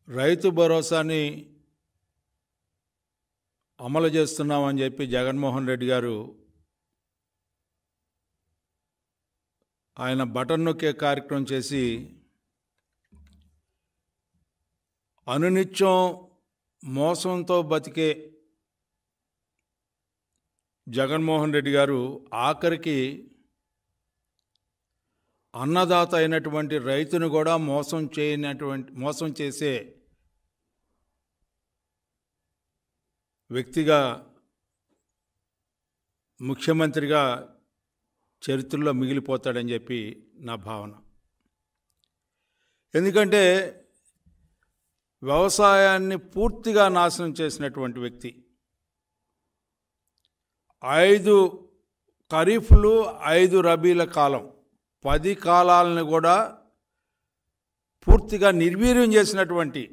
రైతు భరోసాని అమలు చేస్తున్నామని చెప్పి జగన్మోహన్ రెడ్డి గారు ఆయన బటన్ నొక్కే కార్యక్రమం చేసి అనునిత్యం మోసంతో బతికే జగన్మోహన్ రెడ్డి గారు ఆఖరికి అన్నదాత అయినటువంటి రైతును కూడా మోసం చేసే వ్యక్తిగా ముఖ్యమంత్రిగా చరిత్రలో మిగిలిపోతాడని చెప్పి నా భావన. ఎందుకంటే వ్యవసాయాన్ని పూర్తిగా నాశనం చేసినటువంటి వ్యక్తి, 5 ఖరీఫ్లు 5 రబీల కాలం 10 కాలాలను కూడా పూర్తిగా నిర్వీర్యం చేసినటువంటి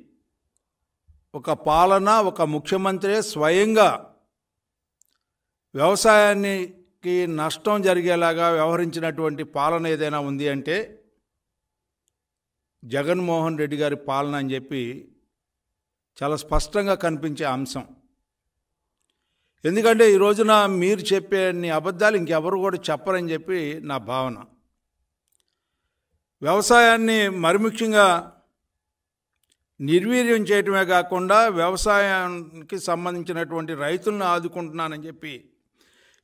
ఒక పాలన, ఒక ముఖ్యమంత్రి స్వయంగా వ్యవసాయానికి నష్టం జరిగేలాగా వ్యవహరించినటువంటి పాలన ఏదైనా ఉంది అంటే జగన్మోహన్ రెడ్డి గారి పాలన అని చెప్పి చాలా స్పష్టంగా కనిపించే అంశం. ఎందుకంటే ఈ రోజున మీరు చెప్పే అబద్ధాలు ఇంకెవరు కూడా చెప్పరని చెప్పి నా భావన. వ్యవసాయాన్ని మరి ముఖ్యంగా నిర్వీర్యం చేయటమే కాకుండా వ్యవసాయానికి సంబంధించినటువంటి రైతులను ఆదుకుంటున్నానని చెప్పి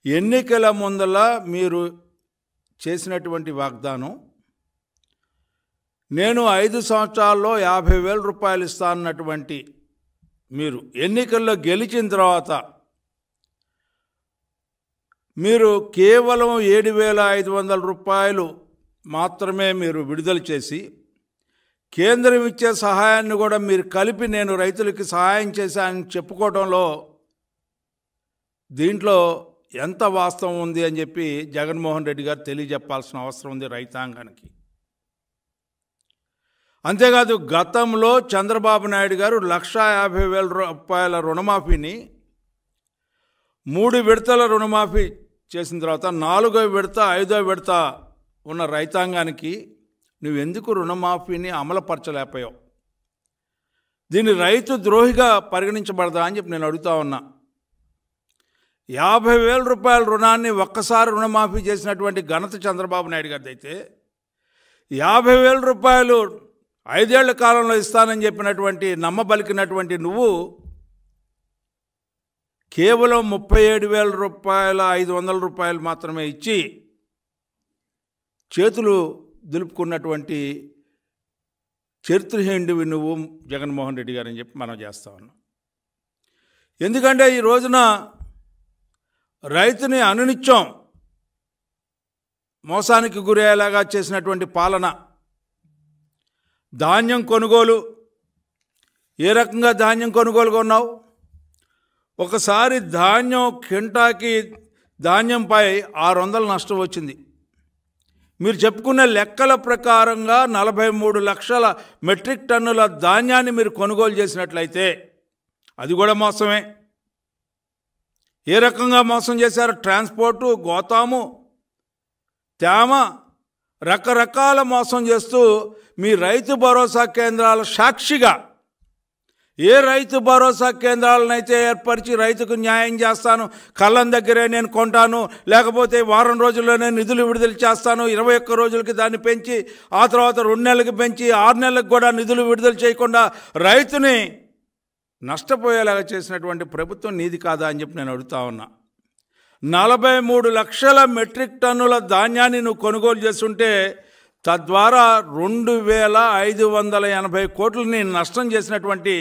ఎన్నికల ముందల మీరు చేసినటువంటి వాగ్దానం, నేను 5 సంవత్సరాల్లో 50,000 రూపాయలు ఇస్తానన్నటువంటి మీరు ఎన్నికల్లో గెలిచిన తర్వాత మీరు కేవలం 7,500 రూపాయలు మాత్రమే మీరు విడుదల చేసి కేంద్రం ఇచ్చే సహాయాన్ని కూడా మీరు కలిపి నేను రైతులకి సహాయం చేశానని చెప్పుకోవడంలో దీంట్లో ఎంత వాస్తవం ఉంది అని చెప్పి జగన్మోహన్ రెడ్డి గారు తెలియజెప్పాల్సిన అవసరం ఉంది రైతాంగానికి. అంతేకాదు గతంలో చంద్రబాబు నాయుడు గారు 1,50,000 రూపాయల రుణమాఫీని 3 విడతల రుణమాఫీ చేసిన తర్వాత 4వ విడత 5వ విడత ఉన్న రైతాంగానికి నువ్వెందుకు రుణమాఫీని అమలుపరచలేకపోయావు? దీన్ని రైతు ద్రోహిగా పరిగణించబడదా అని చెప్పి నేను అడుగుతా ఉన్నా. 50,000 రూపాయల రుణాన్ని ఒక్కసారి రుణమాఫీ చేసినటువంటి ఘనత చంద్రబాబు నాయుడు గారిది అయితే 50,000 రూపాయలు 5 ఏళ్ల కాలంలో ఇస్తానని చెప్పినటువంటి నమ్మబలికినటువంటి నువ్వు కేవలం 37,000 రూపాయల 500 రూపాయలు మాత్రమే ఇచ్చి చేతులు దులుపుకున్నటువంటి చరిత్రహీనుడివి నువ్వు జగన్మోహన్ రెడ్డి గారు అని చెప్పి మనం చేస్తా ఉన్నాం. ఎందుకంటే ఈ రోజున రైతుని అనునిత్యం మోసానికి గురయ్యేలాగా చేసినటువంటి పాలన, ధాన్యం కొనుగోలు, ఏ రకంగా ధాన్యం కొనుగోలు కొన్నావు? ఒకసారి ధాన్యం కింటాకి ధాన్యంపై 600 నష్టం వచ్చింది. మీరు చెప్పుకున్న లెక్కల ప్రకారంగా 43 లక్షల మెట్రిక్ టన్నుల ధాన్యాన్ని మీరు కొనుగోలు చేసినట్లయితే అది కూడా మోసమే. ఏ రకంగా మోసం చేశారు? ట్రాన్స్పోర్టు, గోతాము, తేమ, రకరకాల మోసం చేస్తూ మీ రైతు భరోసా కేంద్రాల సాక్షిగా ఏ రైతు భరోసా కేంద్రాలనైతే ఏర్పరిచి రైతుకు న్యాయం చేస్తాను, కళ్ళం దగ్గరే నేను కొంటాను, లేకపోతే వారం రోజుల్లోనే నిధులు విడుదల చేస్తాను, 21 రోజులకి దాన్ని పెంచి ఆ తర్వాత 2 నెలలకు పెంచి 6 నెలలకు కూడా నిధులు విడుదల చేయకుండా రైతుని నష్టపోయేలాగా చేసినటువంటి ప్రభుత్వం నీది కాదా అని చెప్పి నేను అడుగుతా ఉన్నా. 43 లక్షల మెట్రిక్ టన్నుల ధాన్యాన్ని నువ్వు కొనుగోలు చేస్తుంటే తద్వారా 2,580 కోట్లని నష్టం చేసినటువంటి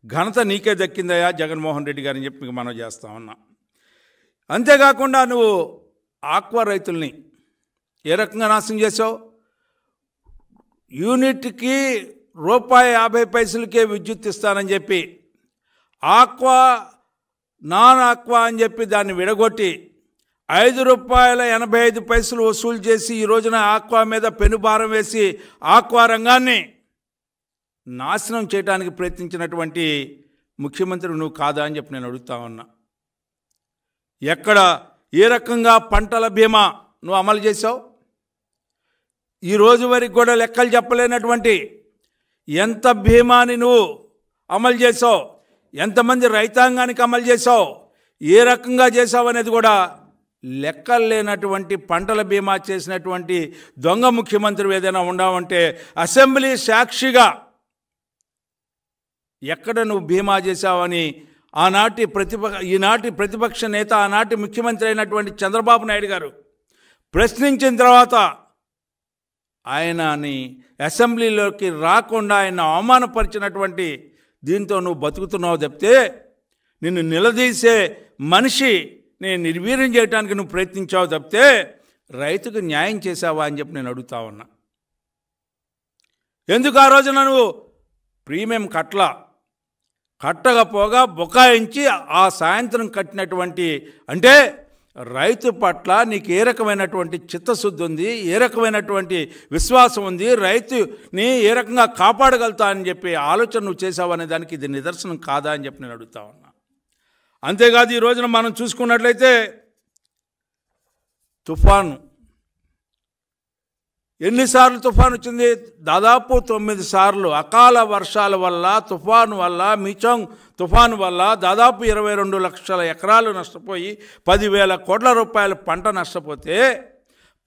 ఘనత నీకే దక్కిందయా జగన్మోహన్ రెడ్డి గారని చెప్పి మనం చేస్తా ఉన్నా. అంతేకాకుండా నువ్వు ఆక్వా రైతుల్ని ఏ రకంగా నాశనం చేసావు? యూనిట్కి ₹50 విద్యుత్ ఇస్తానని చెప్పి ఆక్వా, నాన్ ఆక్వా అని చెప్పి దాన్ని విడగొట్టి ₹5.85 వసూలు చేసి ఈ రోజున ఆక్వా మీద పెనుభారం వేసి ఆక్వా రంగాన్ని నాశనం చేయడానికి ప్రయత్నించినటువంటి ముఖ్యమంత్రి నువ్వు కాదా అని చెప్పి నేను అడుగుతా ఉన్నా. ఎక్కడ ఏ రకంగా పంటల బీమా నువ్వు అమలు చేసావు? ఈ రోజు వరకు కూడా లెక్కలు చెప్పలేనటువంటి ఎంత భీమాని నువ్వు అమలు చేసావు, ఎంతమంది రైతాంగానికి అమలు చేసావు, ఏ రకంగా చేసావు అనేది కూడా లెక్కలు లేనటువంటి పంటల బీమా చేసినటువంటి దొంగ ముఖ్యమంత్రి ఏదైనా ఉండవంటే అసెంబ్లీ సాక్షిగా ఎక్కడ నువ్వు బీమా చేశావని ఈనాటి ప్రతిపక్ష నేత, ఆనాటి ముఖ్యమంత్రి అయినటువంటి చంద్రబాబు నాయుడు గారు ప్రశ్నించిన తర్వాత ఆయనని అసెంబ్లీలోకి రాకుండా ఆయన అవమానపరిచినటువంటి దీంతో నువ్వు బతుకుతున్నావు తప్పితే నిన్ను నిలదీసే మనిషి నేను నిర్వీర్యం చేయడానికి నువ్వు ప్రయత్నించావు తప్పితే రైతుకు న్యాయం చేశావా అని చెప్పి నేను అడుగుతా ఉన్నా. ఎందుకు ఆ రోజున నువ్వు ప్రీమియం కట్టకపోగా బుకాయించి ఆ సాయంత్రం కట్టినటువంటి, అంటే రైతు పట్ల నీకు ఏ రకమైనటువంటి చిత్తశుద్ధి ఉంది, ఏ రకమైనటువంటి విశ్వాసం ఉంది, రైతుని ఏ రకంగా కాపాడగలుగుతా అని చెప్పి ఆలోచన నువ్వు చేసావనే దానికి ఇది నిదర్శనం కాదా అని చెప్పి నేను అడుగుతా ఉన్నా. అంతేకాదు ఈ రోజున మనం చూసుకున్నట్లయితే తుఫాను, ఎన్నిసార్లు తుఫాను వచ్చింది? దాదాపు 9 సార్లు. అకాల వర్షాల వల్ల, తుఫాను వల్ల, మిచంగ్ తుఫాను వల్ల దాదాపు 22 లక్షల ఎకరాలు నష్టపోయి 10,000 కోట్ల రూపాయల పంట నష్టపోతే,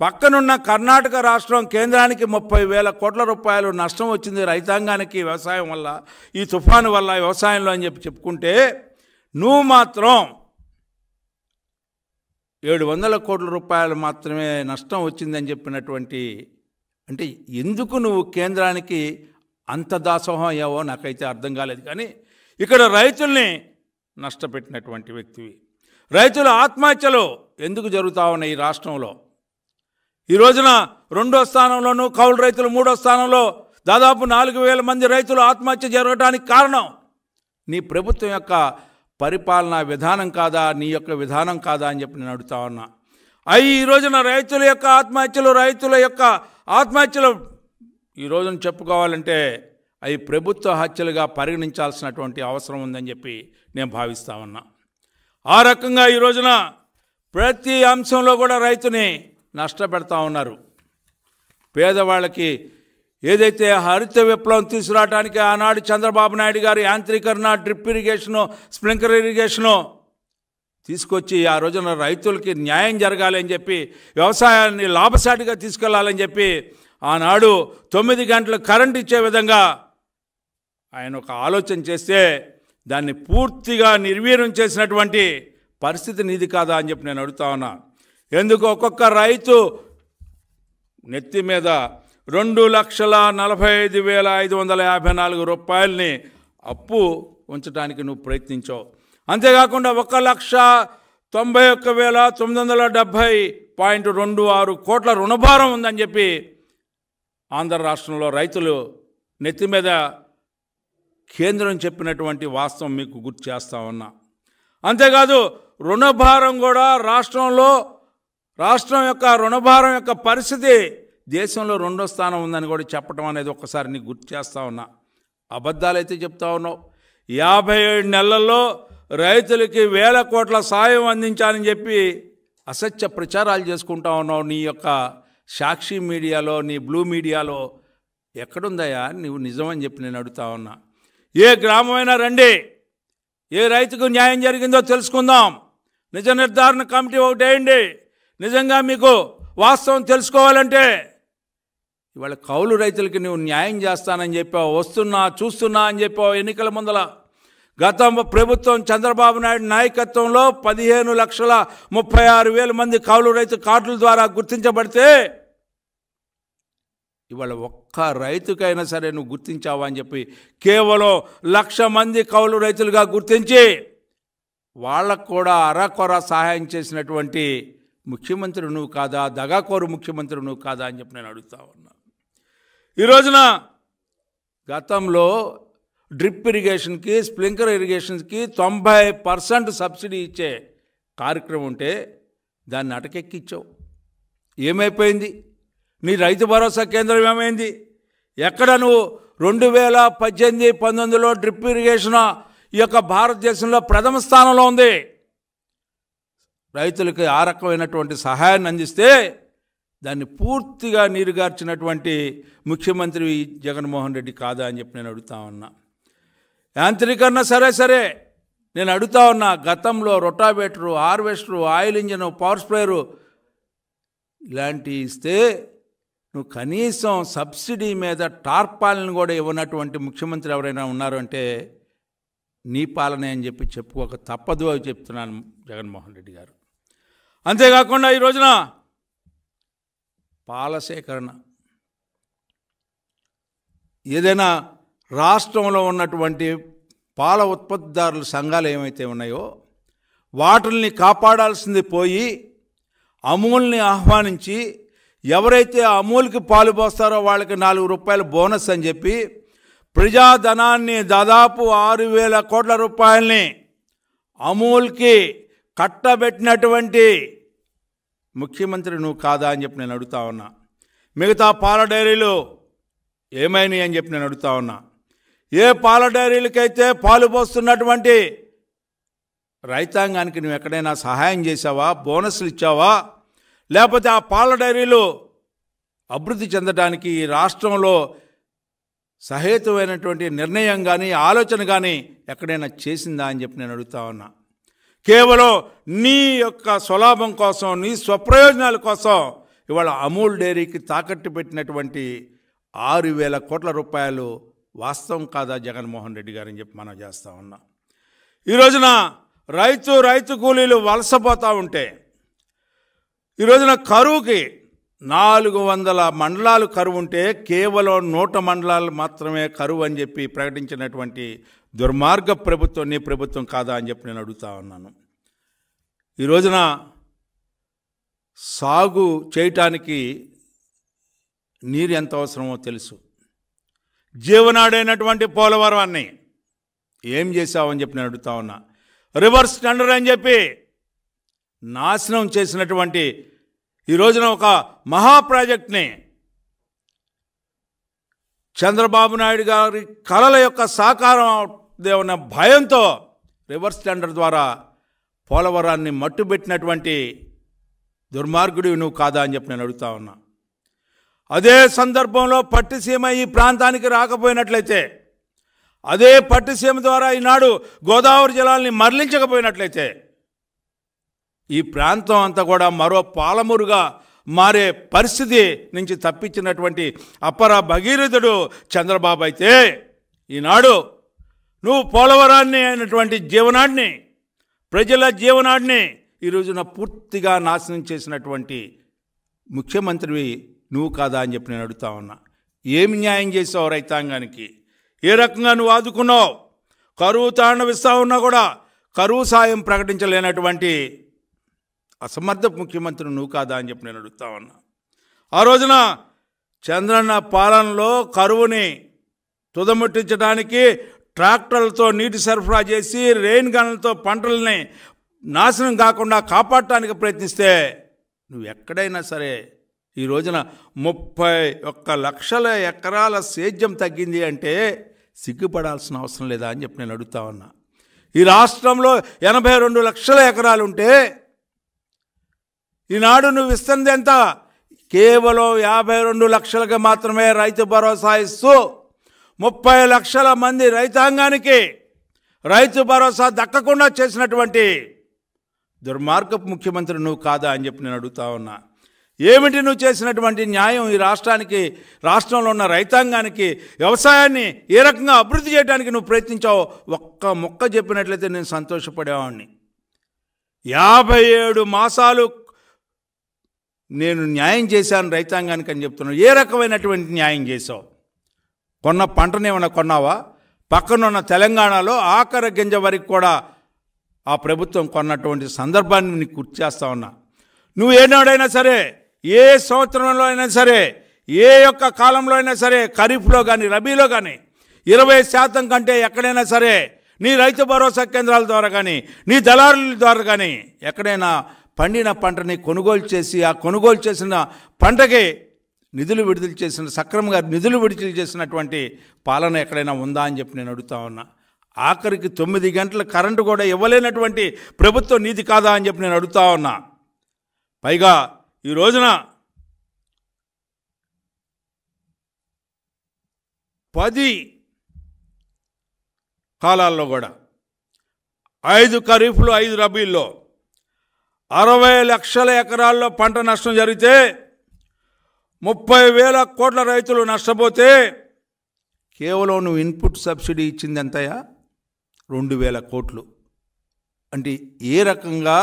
పక్కనున్న కర్ణాటక రాష్ట్రం కేంద్రానికి 30,000 కోట్ల రూపాయలు నష్టం వచ్చింది రైతాంగానికి వ్యవసాయం వల్ల, ఈ తుఫాను వల్ల వ్యవసాయంలో అని చెప్పి చెప్పుకుంటే, నువ్వు మాత్రం 700 కోట్ల రూపాయలు మాత్రమే నష్టం వచ్చిందని చెప్పినటువంటి, అంటే ఎందుకు నువ్వు కేంద్రానికి అంత దాసోహం అయ్యావో నాకైతే అర్థం కాలేదు. కానీ ఇక్కడ రైతుల్ని నష్టపెట్టినటువంటి వ్యక్తివి. రైతుల ఆత్మహత్యలు ఎందుకు జరుగుతూ ఉన్నాయి ఈ రాష్ట్రంలో? ఈ రోజున 2వ స్థానంలోనూ కౌలు రైతులు 3వ స్థానంలో దాదాపు 4,000 మంది రైతులు ఆత్మహత్య జరగడానికి కారణం నీ ప్రభుత్వం యొక్క పరిపాలనా విధానం కాదా, నీ యొక్క విధానం కాదా అని చెప్పి నేను అడుగుతా ఉన్నా. ఈ రోజున రైతుల యొక్క ఆత్మహత్యలు ఈ రోజున చెప్పుకోవాలంటే అవి ప్రభుత్వ హత్యలుగా పరిగణించాల్సినటువంటి అవసరం ఉందని చెప్పి నేను భావిస్తా ఉన్నా. ఆ రకంగా ఈ రోజున ప్రతి అంశంలో కూడా రైతుని నష్టపెడతా ఉన్నారు. పేదవాళ్ళకి ఏదైతే హరిత విప్లవం తీసుకురావడానికి ఆనాడు చంద్రబాబు నాయుడు గారు యాంత్రీకరణ, డ్రిప్ ఇరిగేషను, స్ప్రింక్లర్ ఇరిగేషను తీసుకొచ్చి ఆ రోజున రైతులకి న్యాయం జరగాలి అని చెప్పి, వ్యవసాయాన్ని లాభసాటిగా తీసుకెళ్లాలని చెప్పి ఆనాడు 9 గంటలు కరెంట్ ఇచ్చే విధంగా ఆయన ఒక ఆలోచన చేస్తే దాన్ని పూర్తిగా నిర్వీర్యం చేసినటువంటి పరిస్థితి నీది కాదా అని చెప్పి నేను అడుగుతా ఉన్నా. ఎందుకు ఒక్కొక్క రైతు నెత్తి మీద 2,45,554 రూపాయలని అప్పు ఉంచడానికి నువ్వు ప్రయత్నించావు. అంతేకాకుండా 1,91,970.26 కోట్ల రుణభారం ఉందని చెప్పి ఆంధ్ర రాష్ట్రంలో రైతులు నెత్తి మీద కేంద్రం చెప్పినటువంటి వాస్తవం మీకు గుర్తు చేస్తా ఉన్నా. అంతేకాదు రుణభారం కూడా రాష్ట్రం యొక్క రుణభారం యొక్క పరిస్థితి దేశంలో 2వ స్థానం ఉందని కూడా చెప్పడం అనేది ఒక్కసారి నీకు గుర్తు చేస్తా ఉన్నా. అబద్ధాలైతే చెప్తా ఉన్నావు. 57 నెలల్లో రైతులకి 1,000 కోట్ల సాయం అందించాలని చెప్పి అసత్య ప్రచారాలు చేసుకుంటా ఉన్నావు. నీ యొక్క సాక్షి మీడియాలో, నీ బ్లూ మీడియాలో ఎక్కడుందయా నువ్వు నిజమని చెప్పి నేను అడుగుతా ఉన్నా. ఏ గ్రామమైనా రండి, ఏ రైతుకు న్యాయం జరిగిందో తెలుసుకుందాం. నిజ నిర్ధారణ కమిటీ ఒకటి వేయండి. నిజంగా మీకు వాస్తవం తెలుసుకోవాలంటే ఇవాళ కౌలు రైతులకి నువ్వు న్యాయం చేస్తానని చెప్పావు, చూస్తున్నా అని చెప్పావు ఎన్నికల ముందల. గత ప్రభుత్వం చంద్రబాబు నాయుడు నాయకత్వంలో 15,36,000 మంది కౌలు రైతు కార్డుల ద్వారా గుర్తించబడితే ఇవాళ ఒక్క రైతుకైనా సరే నువ్వు గుర్తించావా అని చెప్పి కేవలం 1,00,000 మంది కౌలు రైతులుగా గుర్తించి వాళ్ళకు కూడా అరకొర సహాయం చేసినటువంటి ముఖ్యమంత్రి నువ్వు కాదా? దగాకోరు ముఖ్యమంత్రి నువ్వు కాదా అని చెప్పి నేను అడుగుతా ఉన్నా. ఈ రోజున గతంలో డ్రిప్ ఇరిగేషన్కి, స్ప్రింక్లర్ ఇరిగేషన్కి 90% సబ్సిడీ ఇచ్చే కార్యక్రమం ఉంటే దాన్ని అటకెక్కించావు. ఏమైపోయింది? నీ రైతు భరోసా కేంద్రం ఏమైంది? ఎక్కడ నువ్వు 2018-19లో డ్రిప్ ఇరిగేషన్ ఈ యొక్క భారతదేశంలో ప్రథమ స్థానంలో ఉంది. రైతులకి ఆ రకమైనటువంటి సహాయాన్ని అందిస్తే దాన్ని పూర్తిగా నీరుగార్చినటువంటి ముఖ్యమంత్రి జగన్మోహన్ రెడ్డి కాదా అని చెప్పి నేను అడుగుతా ఉన్నా. యాంత్రీకరణ సరే నేను అడుగుతా ఉన్నా, గతంలో rotavator, harvester, oil engine, power sprayer ఇలాంటివి ఇస్తే నువ్వు కనీసం సబ్సిడీ మీద టార్పాలను కూడా ఇవ్వనటువంటి ముఖ్యమంత్రి ఎవరైనా ఉన్నారు అంటే నీ పాలనే అని చెప్పి చెప్పుకోక తప్పదు అని చెప్తున్నాను జగన్మోహన్ రెడ్డి గారు. అంతేకాకుండా ఈ రోజున పాల సేకరణ, ఏదైనా రాష్ట్రంలో ఉన్నటువంటి పాల ఉత్పత్తిదారుల సంఘాలు ఏమైతే ఉన్నాయో వాటిల్ని కాపాడాల్సింది పోయి అమూల్ని ఆహ్వానించి ఎవరైతే అమూల్కి పాలు పోస్తారో వాళ్ళకి 4 రూపాయల బోనస్ అని చెప్పి ప్రజాధనాన్ని దాదాపు 6,000 కోట్ల రూపాయలని అమూల్కి కట్టబెట్టినటువంటి ముఖ్యమంత్రి నువ్వు కాదా అని చెప్పి నేను అడుగుతా ఉన్నా. మిగతా పాల డైరీలు ఏమైనాయి అని చెప్పి నేను అడుగుతా ఉన్నా. ఏ పాల డైరీలకైతే పాలు పోస్తున్నటువంటి రైతాంగానికి నువ్వు ఎక్కడైనా సహాయం చేసావా, బోనస్లు ఇచ్చావా? లేకపోతే ఆ పాల డైరీలు అభివృద్ధి చెందడానికి ఈ రాష్ట్రంలో సహేతువైనటువంటి నిర్ణయం కానీ ఆలోచన కానీ ఎక్కడైనా చేసిందా అని చెప్పి నేను అడుగుతా ఉన్నా. కేవలం నీ యొక్క స్వలాభం కోసం, నీ స్వప్రయోజనాల కోసం ఇవాళ అమూల్ డైరీకి తాకట్టు పెట్టినటువంటి 6,000 కోట్ల రూపాయలు వాస్తవం కాదా జగన్మోహన్ రెడ్డి గారని చెప్పి మనం చేస్తూ ఉన్నాం. ఈ రోజున రైతు కూలీలు వలసపోతూ ఉంటే, ఈ రోజున కరువుకి 400 మండలాలు కరువు ఉంటే కేవలం 100 మండలాలు మాత్రమే కరువు అని చెప్పి ప్రకటించినటువంటి దుర్మార్గ ప్రభుత్వం నీ ప్రభుత్వం కాదా అని చెప్పి నేను అడుగుతా ఉన్నాను. ఈ రోజున సాగు చేయటానికి నీరు ఎంత అవసరమో తెలుసు. జీవనాడైనటువంటి పోలవరాన్ని ఏం చేశావని చెప్పి నేను అడుగుతా ఉన్నా. రివర్స్ టెండర్ అని చెప్పి నాశనం చేసినటువంటి ఈ రోజున ఒక మహా ప్రాజెక్ట్ని చంద్రబాబు నాయుడు గారి కళల యొక్క సాకారం దేవున్న భయంతో రివర్స్ టెండర్ ద్వారా పోలవరాన్ని మట్టుబెట్టినటువంటి దుర్మార్గుడివి నువ్వు కాదా అని చెప్పి నేను అడుగుతా ఉన్నా. అదే సందర్భంలో పట్టిసీమ ఈ ప్రాంతానికి రాకపోయినట్లయితే, అదే పట్టిసీమ ద్వారా ఈనాడు గోదావరి జలాల్ని మరలించకపోయినట్లయితే ఈ ప్రాంతం అంతా కూడా మరో పాలమూరుగా మారే పరిస్థితి నుంచి తప్పించినటువంటి అపర భగీరథుడు చంద్రబాబు అయితే, ఈనాడు నువ్వు పోలవరాన్ని అయినటువంటి జీవనాడిని, ప్రజల జీవనాడిని ఈ రోజున పూర్తిగా నాశనం చేసినటువంటి ముఖ్యమంత్రివి నువ్వు కాదా అని చెప్పి నేను అడుగుతా ఉన్నా. ఏమి న్యాయం చేసావు రైతాంగానికి? ఏ రకంగా నువ్వు ఆదుకున్నావు? కరువు తాండవిస్తా ఉన్నా కూడా కరువు సాయం ప్రకటించలేనటువంటి అసమర్థ ముఖ్యమంత్రి నువ్వు కాదా అని చెప్పి నేను అడుగుతా ఉన్నా. ఆ రోజున చంద్రన్న పాలనలో కరువుని తుదముట్టించడానికి ట్రాక్టర్లతో నీటి సరఫరా చేసి రెయిన్ గన్లతో పంటలని నాశనం కాకుండా కాపాడటానికి ప్రయత్నిస్తే నువ్వు ఎక్కడైనా సరే ఈ రోజున 31 లక్షల ఎకరాల సేద్యం తగ్గింది అంటే సిగ్గుపడాల్సిన అవసరం లేదా అని చెప్పి నేను అడుగుతా ఉన్నా. ఈ రాష్ట్రంలో 82 లక్షల ఎకరాలు ఉంటే ఈనాడు నువ్వు ఇస్తుంది ఎంత? కేవలం 52 లక్షలకు మాత్రమే రైతు భరోసా ఇస్తూ 30 లక్షల మంది రైతాంగానికి రైతు భరోసా దక్కకుండా చేసినటువంటి దుర్మార్గపు ముఖ్యమంత్రి నువ్వు కాదా అని చెప్పి నేను అడుగుతా ఉన్నా. ఏమిటి నువ్వు చేసినటువంటి న్యాయం ఈ రాష్ట్రానికి, రాష్ట్రంలో ఉన్న రైతాంగానికి, వ్యవసాయాన్ని ఏ రకంగా అభివృద్ధి చేయడానికి నువ్వు ప్రయత్నించావు? ఒక్క మొక్క చెప్పినట్లయితే నేను సంతోషపడేవాడిని. 57 మాసాలు నేను న్యాయం చేశాను రైతాంగానికి అని చెప్తున్నాను. ఏ రకమైనటువంటి న్యాయం చేశావు? కొన్న పంటనేమన్నా కొన్నావా? పక్కనున్న తెలంగాణలో ఆఖరి గింజ వరకు కూడా ఆ ప్రభుత్వం కొన్నటువంటి సందర్భాన్ని నీకు గుర్తు చేస్తా ఉన్నా. నువ్వు ఏనాడైనా సరే, ఏ సంవత్సరంలో అయినా సరే, ఏ యొక్క కాలంలో అయినా సరే, ఖరీఫ్లో కానీ రబీలో కానీ 20% కంటే ఎక్కడైనా సరే నీ రైతు భరోసా కేంద్రాల ద్వారా కానీ, నీ దళారుల ద్వారా కానీ ఎక్కడైనా పండిన పంటని కొనుగోలు చేసి ఆ కొనుగోలు చేసిన పంటకి నిధులు విడుదల చేసిన, సక్రమంగా నిధులు విడుదల చేసినటువంటి పాలన ఎక్కడైనా ఉందా అని చెప్పి నేను అడుగుతా ఉన్నా. ఆఖరికి 9 గంటల కరెంటు కూడా ఇవ్వలేనటువంటి ప్రభుత్వం నీది కాదా అని చెప్పి నేను అడుగుతా ఉన్నా. పైగా ఈ రోజున 10 కాలాల్లో కూడా 5 ఖరీఫ్లు 5 రబీల్లో 60 లక్షల ఎకరాల్లో పంట నష్టం జరిగితే 30,000 కోట్ల రైతులు నష్టపోతే కేవలం నువ్వు ఇన్పుట్ సబ్సిడీ ఇచ్చింది ఎంతయా? 2,000 కోట్లు. అంటే ఏ రకంగా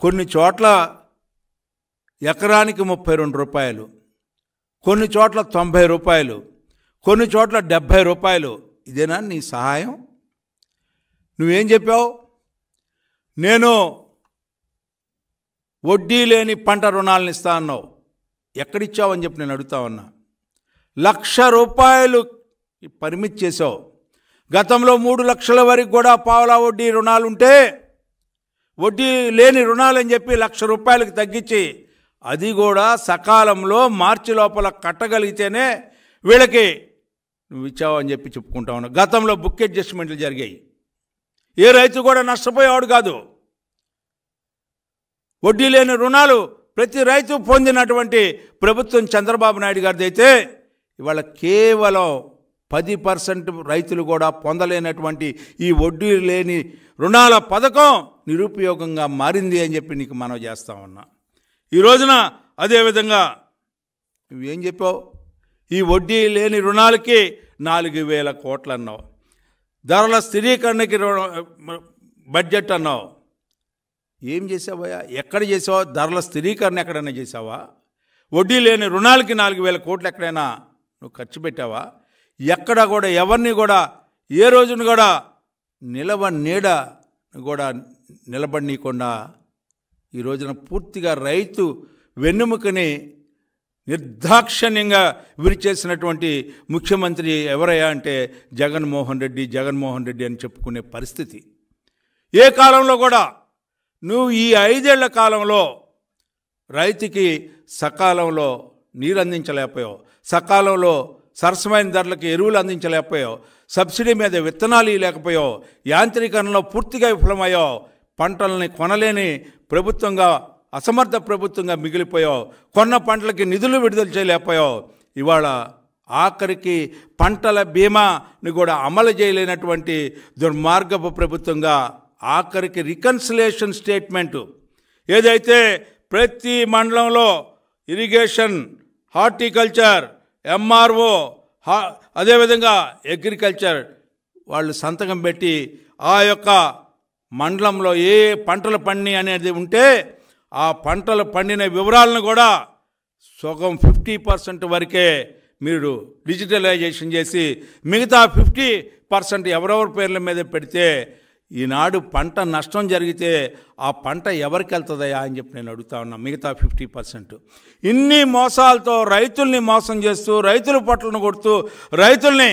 కొన్ని చోట్ల ఎకరానికి 32 రూపాయలు, కొన్ని చోట్ల 90 రూపాయలు, కొన్ని చోట్ల 70 రూపాయలు. ఇదేనా నీ సహాయం? నువ్వేం చెప్పావు? నేను వడ్డీ లేని పంట రుణాలను ఇస్తా అన్నావు. ఎక్కడిచ్చావని చెప్పి నేను అడుగుతా ఉన్నా. 1,00,000 రూపాయలు పరిమితి చేసావు. గతంలో 3 లక్షల వరకు కూడా పావలా వడ్డీ రుణాలుంటే వడ్డీ లేని రుణాలని చెప్పి 1,00,000 రూపాయలకు తగ్గించి అది కూడా సకాలంలో మార్చి లోపల కట్టగలిగితేనే వీళ్ళకి నువ్వు ఇచ్చావని చెప్పి చెప్పుకుంటా ఉన్నావు. గతంలో బుక్ అడ్జస్ట్మెంట్లు జరిగాయి. ఏ రైతు కూడా నష్టపోయేవాడు కాదు. వడ్డీ లేని రుణాలు ప్రతి రైతు పొందినటువంటి ప్రభుత్వం చంద్రబాబు నాయుడు గారిది అయితే ఇవాళ కేవలం 10% రైతులు కూడా పొందలేనటువంటి ఈ వడ్డీ లేని రుణాల పథకం నిరుపయోగంగా మారింది అని చెప్పి నీకు మనవి చేస్తా ఉన్నా. ఈ రోజున అదేవిధంగా నువ్వేం చెప్పావు? ఈ వడ్డీ లేని రుణాలకి 4,000 కోట్లు అన్నావు. ధరల స్థిరీకరణకి బడ్జెట్ అన్నావు. ఏం చేసావయ్యా? ఎక్కడ చేసావా? ధరల స్థిరీకరణ ఎక్కడైనా చేసావా? వడ్డీ లేని రుణాలకి 4,000 కోట్లు ఎక్కడైనా నువ్వు ఖర్చు పెట్టావా? ఎక్కడ కూడా ఎవరిని కూడా ఏ రోజున కూడా నీడ కూడా నిలబడనీయకుండా ఈ రోజున పూర్తిగా రైతు వెన్నెముకని నిర్దాక్షిణ్యంగా విరిచేసినటువంటి ముఖ్యమంత్రి ఎవరయ్యా అంటే జగన్మోహన్ రెడ్డి అని చెప్పుకునే పరిస్థితి. ఏ కాలంలో కూడా నువ్వు ఈ 5 ఏళ్ల కాలంలో రైతుకి సకాలంలో నీరు అందించలేకపోయావు, సకాలంలో సరసమైన ధరలకు ఎరువులు అందించలేకపోయావు, సబ్సిడీ మీద విత్తనాలు ఇవ్వలేకపోయావు, యాంత్రీకరణలో పూర్తిగా విఫలమయ్యావు, పంటలని కొనలేని ప్రభుత్వంగా అసమర్థ ప్రభుత్వంగా మిగిలిపోయావు, కొన్న పంటలకి నిధులు విడుదల చేయలేకపోయావు. ఇవాళ ఆఖరికి పంటల బీమాని కూడా అమలు చేయలేనటువంటి దుర్మార్గపు ప్రభుత్వంగా ఆఖరికి రికన్సిలేషన్ స్టేట్మెంటు ఏదైతే ప్రతి మండలంలో ఇరిగేషన్, హార్టికల్చర్, ఎంఆర్ఓ, అదేవిధంగా అగ్రికల్చర్ వాళ్ళు సంతకం పెట్టి ఆ యొక్క మండలంలో ఏ పంటలు పండి అనేది ఉంటే ఆ పంటలు పండిన వివరాలను కూడా సగం 50% వరకే మీరు డిజిటలైజేషన్ చేసి మిగతా 50% ఎవరెవరి పేర్ల మీద పెడితే ఈనాడు పంట నష్టం జరిగితే ఆ పంట ఎవరికి వెళ్తుందయా అని చెప్పి నేను అడుగుతా ఉన్నా. మిగతా 50% ఇన్ని మోసాలతో రైతుల్ని మోసం చేస్తూ రైతుల పొట్లను కొడుతూ రైతుల్ని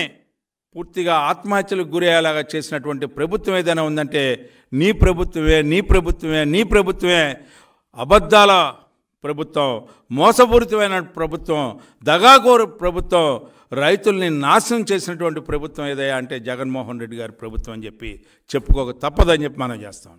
పూర్తిగా ఆత్మహత్యలకు గురయ్యేలాగా చేసినటువంటి ప్రభుత్వం ఏదైనా ఉందంటే నీ ప్రభుత్వమే. అబద్ధాల ప్రభుత్వం, మోసపూరితమైన ప్రభుత్వం, దగాకోరు ప్రభుత్వం, రైతుల్ని నాశనం చేసినటువంటి ప్రభుత్వం ఏదయ్యా అంటే జగన్మోహన్ రెడ్డి గారి ప్రభుత్వం అని చెప్పి చెప్పుకోక తప్పదని చెప్పి మనం చేస్తాం.